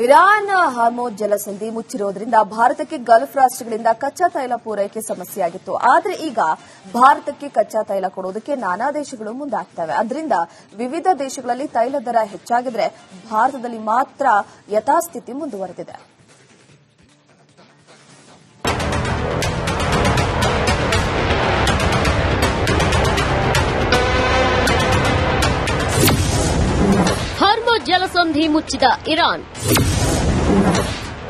Iran Hormuz ಜಲಸಂಧಿ ಮುಚ್ಚಿರುವುದರಿಂದ ಭಾರತಕ್ಕೆ ಗಲ್ಫ್ ರಾಷ್ಟ್ರಗಳಿಂದ ಕಚ್ಚಾ ತೈಲ ಪೂರೈಕೆ ಸಮಸ್ಯೆಯಾಗಿತ್ತು. ಆದರೆ ಈಗ ಭಾರತಕ್ಕೆ ಕಚ್ಚಾ ತೈಲ ಕೊಡುವುದಕ್ಕೆ ನಾನಾ ದೇಶಗಳು ಮುಂದಾಗ್ತವೆ. ಅದರಿಂದ ವಿವಿಧ ದೇಶಗಳಲ್ಲಿ ತೈಲ ದರ ಹೆಚ್ಚಾಗಿದ್ರೆ ಭಾರತದಲ್ಲಿ ಮಾತ್ರ ಯಥಾಸ್ಥಿತಿ ಮುಂದುವರೆದಿದೆ. ಹಾರ್ಮೋಜ್ ಜಲಸಂಧಿ ಮುಚ್ಚಿದ ಇರಾನ್.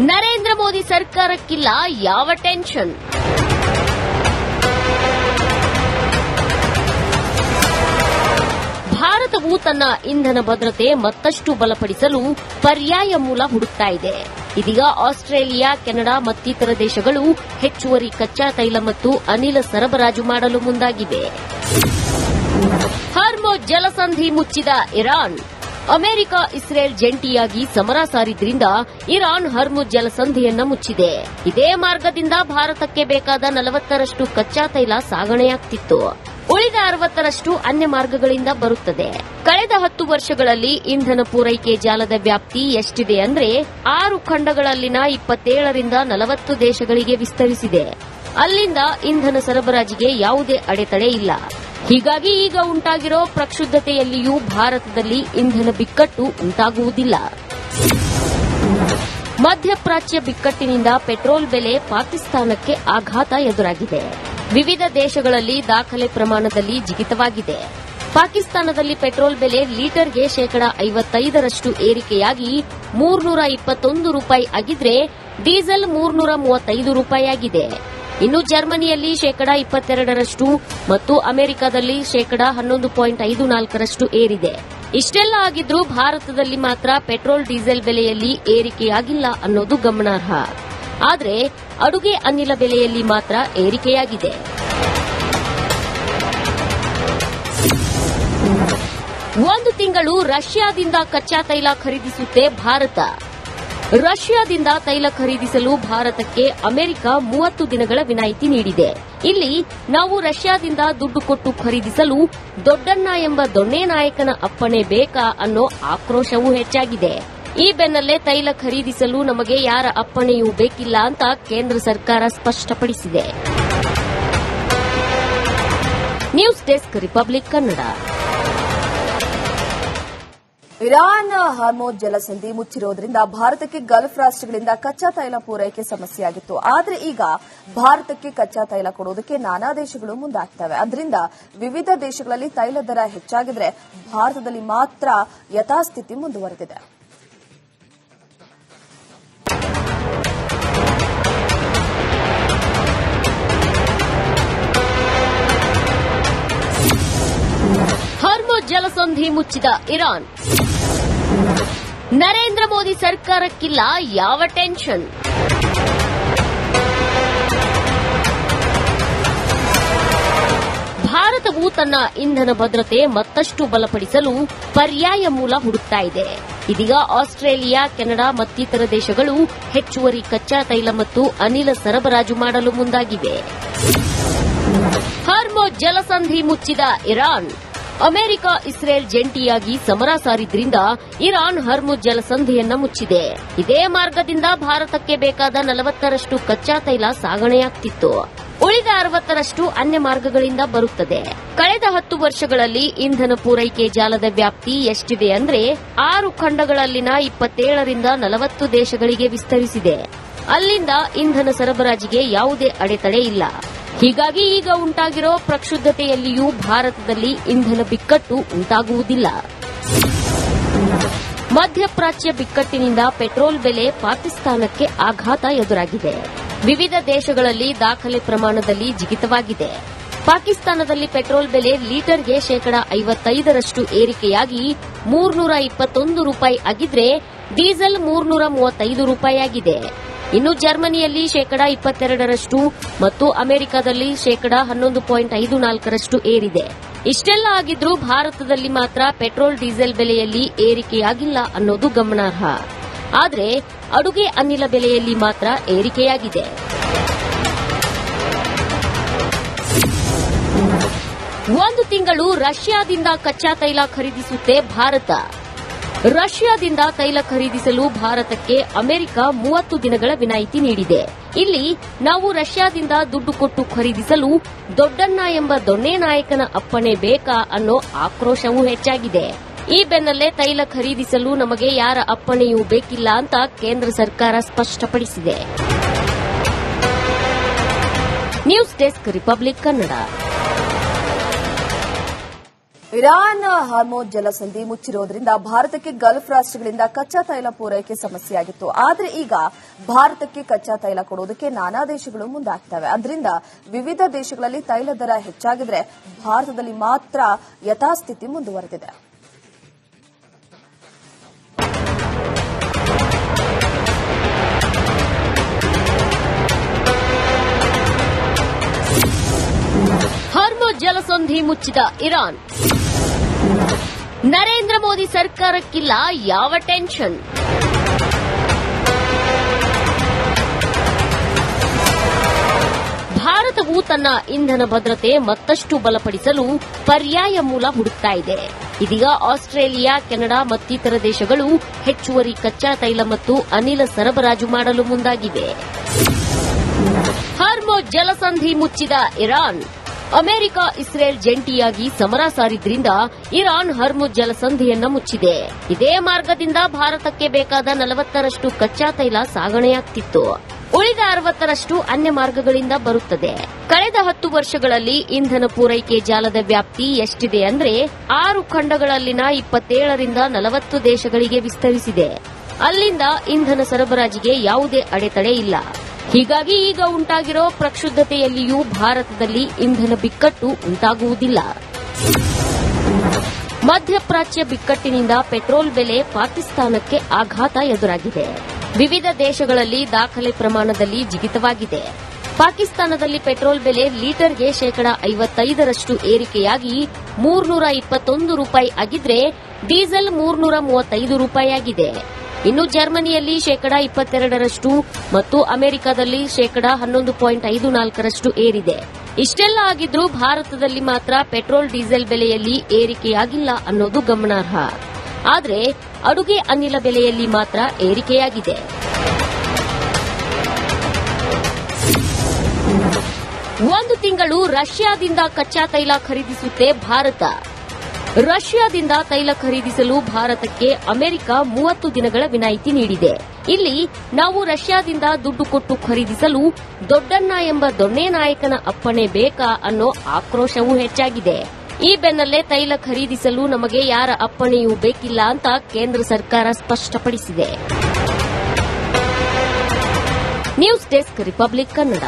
ನರೇಂದ್ರ ಮೋದಿ ಸರ್ಕಾರಕ್ಕಿಲ್ಲ ಯಾವ ಟೆನ್ಷನ್. ಭಾರತವು ತನ್ನ ಇಂಧನ ಭದ್ರತೆ ಮತ್ತಷ್ಟು ಬಲಪಡಿಸಲು ಪರ್ಯಾಯ ಮೂಲ ಹುಡುಕ್ತಾ ಇದೆ. ಇದೀಗ ಆಸ್ಟ್ರೇಲಿಯಾ, ಕೆನಡಾ ಮತ್ತಿತರ ದೇಶಗಳು ಹೆಚ್ಚುವರಿ ಕಚ್ಚಾ ತೈಲ ಮತ್ತು ಅನಿಲ ಸರಬರಾಜು ಮಾಡಲು ಮುಂದಾಗಿವೆ. ಹಾರ್ಮೋಜ್ ಜಲಸಂಧಿ ಮುಚ್ಚಿದ ಇರಾನ್. ಅಮೆರಿಕ, ಇಸ್ರೇಲ್ ಜಂಟಿಯಾಗಿ ಸಮರ ಸಾರಿದ್ರಿಂದ ಇರಾನ್ ಹಾರ್ಮುಜ್ ಜಲಸಂಧಿಯನ್ನ ಮುಚ್ಚಿದೆ. ಇದೇ ಮಾರ್ಗದಿಂದ ಭಾರತಕ್ಕೆ ಬೇಕಾದ 40ರಷ್ಟು ಕಚ್ಚಾ ತೈಲ ಸಾಗಣೆಯಾಗ್ತಿತ್ತು. ಉಳಿದ 60ರಷ್ಟು ಅನ್ಯ ಮಾರ್ಗಗಳಿಂದ ಬರುತ್ತದೆ. ಕಳೆದ 10 ವರ್ಷಗಳಲ್ಲಿ ಇಂಧನ ಪೂರೈಕೆ ಜಾಲದ ವ್ಯಾಪ್ತಿ ಎಷ್ಟಿದೆ ಅಂದ್ರೆ 6 ಖಂಡಗಳಲ್ಲಿನ 27ರಿಂದ 40 ದೇಶಗಳಿಗೆ ವಿಸ್ತರಿಸಿದೆ. ಅಲ್ಲಿಂದ ಇಂಧನ ಸರಬರಾಜಿಗೆ ಯಾವುದೇ ಅಡೆತಡೆ ಇಲ್ಲ. ಹೀಗಾಗಿ ಈಗ ಉಂಟಾಗಿರೋ ಪ್ರಕ್ಷುಬ್ಧತೆಯಲ್ಲಿಯೂ ಭಾರತದಲ್ಲಿ ಇಂಧನ ಬಿಕ್ಕಟ್ಟು ಉಂಟಾಗುವುದಿಲ್ಲ. ಮಧ್ಯಪ್ರಾಚ್ಯ ಬಿಕ್ಕಟ್ಟಿನಿಂದ ಪೆಟ್ರೋಲ್ ಬೆಲೆ ಪಾಕಿಸ್ತಾನಕ್ಕೆ ಆಘಾತ ಎದುರಾಗಿದೆ. ವಿವಿಧ ದೇಶಗಳಲ್ಲಿ ದಾಖಲೆ ಪ್ರಮಾಣದಲ್ಲಿ ಜಿಗಿತವಾಗಿದೆ. ಪಾಕಿಸ್ತಾನದಲ್ಲಿ ಪೆಟ್ರೋಲ್ ಬೆಲೆ ಲೀಟರ್ಗೆ 55% ಏರಿಕೆಯಾಗಿ ₹321 ಆಗಿದ್ರೆ ಡೀಸೆಲ್ ₹335 ಆಗಿದೆ. ಇನ್ನು ಜರ್ಮನಿಯಲ್ಲಿ 22% ಮತ್ತು ಅಮೆರಿಕದಲ್ಲಿ 11.54% ಏರಿದೆ. ಇಷ್ಟೆಲ್ಲ ಆಗಿದ್ರೂ ಭಾರತದಲ್ಲಿ ಮಾತ್ರ ಪೆಟ್ರೋಲ್ ಡೀಸೆಲ್ ಬೆಲೆಯಲ್ಲಿ ಏರಿಕೆಯಾಗಿಲ್ಲ ಅನ್ನೋದು ಗಮನಾರ್ಹ. ಆದರೆ ಅಡುಗೆ ಅನಿಲ ಬೆಲೆಯಲ್ಲಿ ಮಾತ್ರ ಏರಿಕೆಯಾಗಿದೆ. ಒಂದು ತಿಂಗಳು ರಷ್ಯಾದಿಂದ ಕಚ್ಚಾ ತೈಲ ಖರೀದಿಸುತ್ತೆ ಭಾರತ. ರಷ್ಯಾದಿಂದ ತೈಲ ಖರೀದಿಸಲು ಭಾರತಕ್ಕೆ ಅಮೆರಿಕ 30 ದಿನಗಳ ವಿನಾಯಿತಿ ನೀಡಿದೆ. ಇಲ್ಲಿ ನಾವು ರಷ್ಯಾದಿಂದ ದುಡ್ಡು ಕೊಟ್ಟು ಖರೀದಿಸಲು ದೊಡ್ಡಣ್ಣ ಎಂಬ ದೊಣ್ಣೆ ನಾಯಕನ ಅಪ್ಪಣೆ ಬೇಕಾ ಅನ್ನೋ ಆಕ್ರೋಶವೂ ಹೆಚ್ಚಾಗಿದೆ. ಈ ಬೆನ್ನಲ್ಲೇ ತೈಲ ಖರೀದಿಸಲು ನಮಗೆ ಯಾರ ಅಪ್ಪಣೆಯೂ ಬೇಕಿಲ್ಲ ಅಂತ ಕೇಂದ್ರ ಸರ್ಕಾರ ಸ್ಪಷ್ಟಪಡಿಸಿದೆ. News desk, Republic Kannada. Iran Hormuz ಜಲಸಂಧಿ ಮುಚ್ಚಿರುವುದರಿಂದ ಭಾರತಕ್ಕೆ ಗಲ್ಫ್ ರಾಷ್ಟ್ರಗಳಿಂದ ಕಚ್ಚಾ ತೈಲ ಪೂರೈಕೆ ಸಮಸ್ಯೆಯಾಗಿತ್ತು. ಆದರೆ ಈಗ ಭಾರತಕ್ಕೆ ಕಚ್ಚಾ ತೈಲ ಕೊಡುವುದಕ್ಕೆ ನಾನಾ ದೇಶಗಳು ಮುಂದಾಗ್ತವೆ. ಅದರಿಂದ ವಿವಿಧ ದೇಶಗಳಲ್ಲಿ ತೈಲ ದರ ಹೆಚ್ಚಾಗಿದ್ರೆ ಭಾರತದಲ್ಲಿ ಮಾತ್ರ ಯಥಾಸ್ಥಿತಿ ಮುಂದುವರೆದಿದೆ. ಹಾರ್ಮೋಜ್ ಜಲಸಂಧಿ ಮುಚ್ಚಿದ ಇರಾನ್. ನರೇಂದ್ರ ಮೋದಿ ಸರ್ಕಾರಕ್ಕಿಲ್ಲ ಯಾವ ಟೆನ್ಷನ್. ಭಾರತವು ತನ್ನ ಇಂಧನ ಭದ್ರತೆ ಮತ್ತಷ್ಟು ಬಲಪಡಿಸಲು ಪರ್ಯಾಯ ಮೂಲ ಹುಡುಕ್ತಾ ಇದೆ. ಇದೀಗ ಆಸ್ಟ್ರೇಲಿಯಾ, ಕೆನಡಾ ಮತ್ತಿತರ ದೇಶಗಳು ಹೆಚ್ಚುವರಿ ಕಚ್ಚಾ ತೈಲ ಮತ್ತು ಅನಿಲ ಸರಬರಾಜು ಮಾಡಲು ಮುಂದಾಗಿವೆ. ಹಾರ್ಮೋಜ್ ಜಲಸಂಧಿ ಮುಚ್ಚಿದ ಇರಾನ್. ಅಮೆರಿಕ, ಇಸ್ರೇಲ್ ಜಂಟಿಯಾಗಿ ಸಮರ ಸಾರಿದ್ರಿಂದ ಇರಾನ್ ಹಾರ್ಮುಜ್ ಜಲಸಂಧಿಯನ್ನ ಮುಚ್ಚಿದೆ. ಇದೇ ಮಾರ್ಗದಿಂದ ಭಾರತಕ್ಕೆ ಬೇಕಾದ 40ರಷ್ಟು ಕಚ್ಚಾ ತೈಲ ಸಾಗಣೆಯಾಗ್ತಿತ್ತು. ಉಳಿದ 60ರಷ್ಟು ಅನ್ಯ ಮಾರ್ಗಗಳಿಂದ ಬರುತ್ತದೆ. ಕಳೆದ 10 ವರ್ಷಗಳಲ್ಲಿ ಇಂಧನ ಪೂರೈಕೆ ಜಾಲದ ವ್ಯಾಪ್ತಿ ಎಷ್ಟಿದೆ ಅಂದ್ರೆ 6 ಖಂಡಗಳಲ್ಲಿನ 27ರಿಂದ 40 ದೇಶಗಳಿಗೆ ವಿಸ್ತರಿಸಿದೆ. ಅಲ್ಲಿಂದ ಇಂಧನ ಸರಬರಾಜಿಗೆ ಯಾವುದೇ ಅಡೆತಡೆ ಇಲ್ಲ. ಹೀಗಾಗಿ ಈಗ ಉಂಟಾಗಿರೋ ಪ್ರಕ್ಷುಬ್ಧತೆಯಲ್ಲಿಯೂ ಭಾರತದಲ್ಲಿ ಇಂಧನ ಬಿಕ್ಕಟ್ಟು ಉಂಟಾಗುವುದಿಲ್ಲ. ಮಧ್ಯಪ್ರಾಚ್ಯ ಬಿಕ್ಕಟ್ಟಿನಿಂದ ಪೆಟ್ರೋಲ್ ಬೆಲೆ ಪಾಕಿಸ್ತಾನಕ್ಕೆ ಆಘಾತ ಎದುರಾಗಿದೆ. ವಿವಿಧ ದೇಶಗಳಲ್ಲಿ ದಾಖಲೆ ಪ್ರಮಾಣದಲ್ಲಿ ಜಿಗಿತವಾಗಿದೆ. ಪಾಕಿಸ್ತಾನದಲ್ಲಿ ಪೆಟ್ರೋಲ್ ಬೆಲೆ ಲೀಟರ್ಗೆ 55% ಏರಿಕೆಯಾಗಿ ₹321 ಆಗಿದ್ರೆ ಡೀಸೆಲ್ ₹335 ಆಗಿದೆ. ಇನ್ನು ಜರ್ಮನಿಯಲ್ಲಿ 22% ಮತ್ತು ಅಮೆರಿಕದಲ್ಲಿ 11.54% ಏರಿದೆ. ಇಷ್ಟೆಲ್ಲ ಆಗಿದ್ರೂ ಭಾರತದಲ್ಲಿ ಮಾತ್ರ ಪೆಟ್ರೋಲ್ ಡೀಸೆಲ್ ಬೆಲೆಯಲ್ಲಿ ಏರಿಕೆಯಾಗಿಲ್ಲ ಅನ್ನೋದು ಗಮನಾರ್ಹ. ಆದರೆ ಅಡುಗೆ ಅನಿಲ ಬೆಲೆಯಲ್ಲಿ ಮಾತ್ರ ಏರಿಕೆಯಾಗಿದೆ. ಒಂದು ತಿಂಗಳು ರಷ್ಯಾದಿಂದ ಕಚ್ಚಾ ತೈಲ ಖರೀದಿಸುತ್ತೆ ಭಾರತ. ರಷ್ಯಾದಿಂದ ತೈಲ ಖರೀದಿಸಲು ಭಾರತಕ್ಕೆ ಅಮೆರಿಕ 30 ದಿನಗಳ ವಿನಾಯಿತಿ ನೀಡಿದೆ. ಇಲ್ಲಿ ನಾವು ರಷ್ಯಾದಿಂದ ದುಡ್ಡು ಕೊಟ್ಟು ಖರೀದಿಸಲು ದೊಡ್ಡಣ್ಣ ಎಂಬ ದೊಣ್ಣೆ ನಾಯಕನ ಅಪ್ಪಣೆ ಬೇಕಾ ಅನ್ನೋ ಆಕ್ರೋಶವೂ ಹೆಚ್ಚಾಗಿದೆ. ಈ ಬೆನ್ನಲ್ಲೇ ತೈಲ ಖರೀದಿಸಲು ನಮಗೆ ಯಾರ ಅಪ್ಪಣೆಯೂ ಬೇಕಿಲ್ಲ ಅಂತ ಕೇಂದ್ರ ಸರ್ಕಾರ ಸ್ಪಷ್ಟಪಡಿಸಿದೆ. News desk Republic Kannada. Iran Hormuz ಜಲಸಂಧಿ ಮುಚ್ಚಿರುವುದರಿಂದ ಭಾರತಕ್ಕೆ ಗಲ್ಫ್ ರಾಷ್ಟ್ರಗಳಿಂದ ಕಚ್ಚಾ ತೈಲ ಪೂರೈಕೆ ಸಮಸ್ಯೆಯಾಗಿತ್ತು. ಆದರೆ ಈಗ ಭಾರತಕ್ಕೆ ಕಚ್ಚಾ ತೈಲ ಕೊಡುವುದಕ್ಕೆ ನಾನಾ ದೇಶಗಳು ಮುಂದಾಗ್ತವೆ. ಅದರಿಂದ ವಿವಿಧ ದೇಶಗಳಲ್ಲಿ ತೈಲ ದರ ಹೆಚ್ಚಾಗಿದ್ರೆ ಭಾರತದಲ್ಲಿ ಮಾತ್ರ ಯಥಾಸ್ಥಿತಿ ಮುಂದುವರೆದಿದೆ. ಹಾರ್ಮೋಜ್ ಜಲಸಂಧಿ ಮುಚ್ಚಿದ ಇರಾನ್. ನರೇಂದ್ರ ಮೋದಿ ಸರ್ಕಾರಕ್ಕಿಲ್ಲ ಯಾವ ಟೆನ್ಷನ್. ಭಾರತವು ತನ್ನ ಇಂಧನ ಭದ್ರತೆ ಮತ್ತಷ್ಟು ಬಲಪಡಿಸಲು ಪರ್ಯಾಯ ಮೂಲ ಹುಡುಕ್ತಾ ಇದೆ. ಇದೀಗ ಆಸ್ಟ್ರೇಲಿಯಾ, ಕೆನಡಾ ಮತ್ತಿತರ ದೇಶಗಳು ಹೆಚ್ಚುವರಿ ಕಚ್ಚಾ ತೈಲ ಮತ್ತು ಅನಿಲ ಸರಬರಾಜು ಮಾಡಲು ಮುಂದಾಗಿವೆ. ಹಾರ್ಮೋಜ್ ಜಲಸಂಧಿ ಮುಚ್ಚಿದ ಇರಾನ್. ಅಮೆರಿಕ, ಇಸ್ರೇಲ್ ಜಂಟಿಯಾಗಿ ಸಮರ ಸಾರಿದ್ರಿಂದ ಇರಾನ್ ಹಾರ್ಮುಜ್ ಜಲಸಂಧಿಯನ್ನ ಮುಚ್ಚಿದೆ. ಇದೇ ಮಾರ್ಗದಿಂದ ಭಾರತಕ್ಕೆ ಬೇಕಾದ 40ರಷ್ಟು ಕಚ್ಚಾ ತೈಲ ಸಾಗಣೆಯಾಗ್ತಿತ್ತು. ಉಳಿದ 60ರಷ್ಟು ಅನ್ಯ ಮಾರ್ಗಗಳಿಂದ ಬರುತ್ತದೆ. ಕಳೆದ 10 ವರ್ಷಗಳಲ್ಲಿ ಇಂಧನ ಪೂರೈಕೆ ಜಾಲದ ವ್ಯಾಪ್ತಿ ಎಷ್ಟಿದೆ ಅಂದ್ರೆ 6 ಖಂಡಗಳಲ್ಲಿನ 27ರಿಂದ 40 ದೇಶಗಳಿಗೆ ವಿಸ್ತರಿಸಿದೆ. ಅಲ್ಲಿಂದ ಇಂಧನ ಸರಬರಾಜಿಗೆ ಯಾವುದೇ ಅಡೆತಡೆ ಇಲ್ಲ. ಹೀಗಾಗಿ ಈಗ ಉಂಟಾಗಿರೋ ಪ್ರಕ್ಷುಬ್ಧತೆಯಲ್ಲಿಯೂ ಭಾರತದಲ್ಲಿ ಇಂಧನ ಬಿಕ್ಕಟ್ಟು ಉಂಟಾಗುವುದಿಲ್ಲ. ಮಧ್ಯಪ್ರಾಚ್ಯ ಬಿಕ್ಕಟ್ಟಿನಿಂದ ಪೆಟ್ರೋಲ್ ಬೆಲೆ ಪಾಕಿಸ್ತಾನಕ್ಕೆ ಆಘಾತ ಎದುರಾಗಿದೆ. ವಿವಿಧ ದೇಶಗಳಲ್ಲಿ ದಾಖಲೆ ಪ್ರಮಾಣದಲ್ಲಿ ಜಿಗಿತವಾಗಿದೆ. ಪಾಕಿಸ್ತಾನದಲ್ಲಿ ಪೆಟ್ರೋಲ್ ಬೆಲೆ ಲೀಟರ್ಗೆ 55% ಏರಿಕೆಯಾಗಿ 321 ರೂಪಾಯಿ ಆಗಿದ್ರೆ ಡೀಸೆಲ್ 335 ರೂಪಾಯಿ ಆಗಿದೆ. ಇನ್ನು ಜರ್ಮನಿಯಲ್ಲಿ 22% ಮತ್ತು ಅಮೆರಿಕದಲ್ಲಿ 11.54% ಏರಿದೆ. ಇಷ್ಟೆಲ್ಲ ಆಗಿದ್ರೂ ಭಾರತದಲ್ಲಿ ಮಾತ್ರ ಪೆಟ್ರೋಲ್ ಡೀಸೆಲ್ ಬೆಲೆಯಲ್ಲಿ ಏರಿಕೆಯಾಗಿಲ್ಲ ಅನ್ನೋದು ಗಮನಾರ್ಹ. ಆದರೆ ಅಡುಗೆ ಅನಿಲ ಬೆಲೆಯಲ್ಲಿ ಮಾತ್ರ ಏರಿಕೆಯಾಗಿದೆ. ಒಂದು ತಿಂಗಳು ರಷ್ಯಾದಿಂದ ಕಚ್ಚಾ ತೈಲ ಖರೀದಿಸುತ್ತೆ ಭಾರತ. ರಷ್ಯಾದಿಂದ ತೈಲ ಖರೀದಿಸಲು ಭಾರತಕ್ಕೆ ಅಮೆರಿಕ 30 ದಿನಗಳ ವಿನಾಯಿತಿ ನೀಡಿದೆ. ಇಲ್ಲಿ ನಾವು ರಷ್ಯಾದಿಂದ ದುಡ್ಡು ಕೊಟ್ಟು ಖರೀದಿಸಲು ದೊಡ್ಡಣ್ಣ ಎಂಬ ದೊಣ್ಣೆ ನಾಯಕನ ಅಪ್ಪಣೆ ಬೇಕಾ ಅನ್ನೋ ಆಕ್ರೋಶವೂ ಹೆಚ್ಚಾಗಿದೆ. ಈ ಬೆನ್ನಲ್ಲೇ ತೈಲ ಖರೀದಿಸಲು ನಮಗೆ ಯಾರ ಅಪ್ಪಣೆಯೂ ಬೇಕಿಲ್ಲ ಅಂತ ಕೇಂದ್ರ ಸರ್ಕಾರ ಸ್ಪಷ್ಟಪಡಿಸಿದೆ. News desk Republic Kannada.